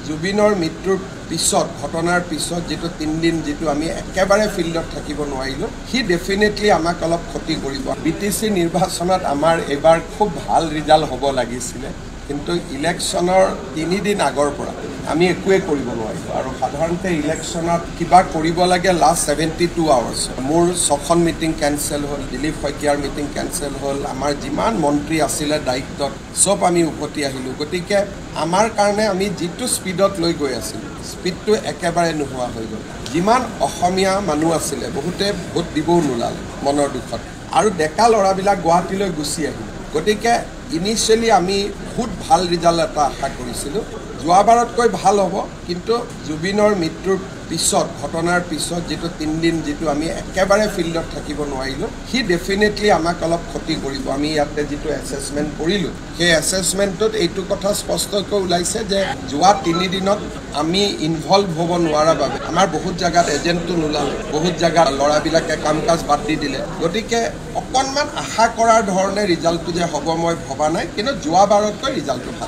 জুবিনৰ মৃত্যুৰ পিছত ঘটনাৰ পিছত যেটো 3 দিন যেটো আমি একেবাৰে ফিল্ডত থাকিব নোৱাৰিলো হি ডেফিনেটলি আমাক অলপ ক্ষতি কৰিব বিটিসি নিৰ্বাচনত আমাৰ এবাৰ খুব ভাল ৰিজাল্ট হ'ব লাগিছিল কিন্তু ইলেকশনৰ 3 দিন আগৰ পৰা আমি একোৱে কৰিব নোৱাৰিলো আৰু সাধাৰণতে ইলেকশনত কিবা কৰিব লাগে লাষ্ট 72 আৱাৰ্ছ মোৰ 6খন মিটিং কেনসেল হ'ল দিলীপ শইকীয়াৰ মিটিং কেনসেল হ'ল আমাৰ যিমান মন্ত্ৰী আছিল দায়িত্বত সব আমি উভতি আহিলো গতিকে আমাৰ কাৰণে আমি যেটো স্পিডত লৈ গৈ আছিল স্পিডটো একেবাৰে নোহোৱা হৈ গ'ল যিমান অসমীয়া মানুহ আছিল বহুতে ভোট দিবও নোলালে মনৰ দুখত আৰু ডেকা লৰাবিলাক গুৱাহাটীলৈ গুচি আহিল গতিকে ইনিশিয়ালি আমি বহুত ভাল ৰিজাল্ট এটা আশা কৰিছিলো যোৱাবাৰতকৈ ভাল হ'ব কিন্তু জুবিনৰ মৃত্যুৰ পিছত ঘটনাৰ পিছত যেটো 3 দিন যেটো আমি একেবাৰে ফিল্ডত থাকিব নোৱাৰিলো হি ডেফিনেটলি আমাক অলপ ক্ষতি কৰিব আমি ইয়াতে যেটো এসেসমেন্ট কৰিলো সেই এসেসমেন্টত এইটো কথা স্পষ্টকৈ ওলাইছে যে যোৱা 3 দিনত আমি ইনভলভ হ'ব নোৱাৰা বাবে আমাৰ বহুত জায়গাত এজেন্টটো নোলালে বহুত জায়গাত লৰাবিলাকে কামকাজ বাদ দি দিলে গতিকে অকনমান আশা কৰাৰ ধৰণে ৰিজাল্টটো যে হ'ব মই ভবা নাই কিন্তু যোৱাবাৰতকৈ ৰিজাল্টটো ভাল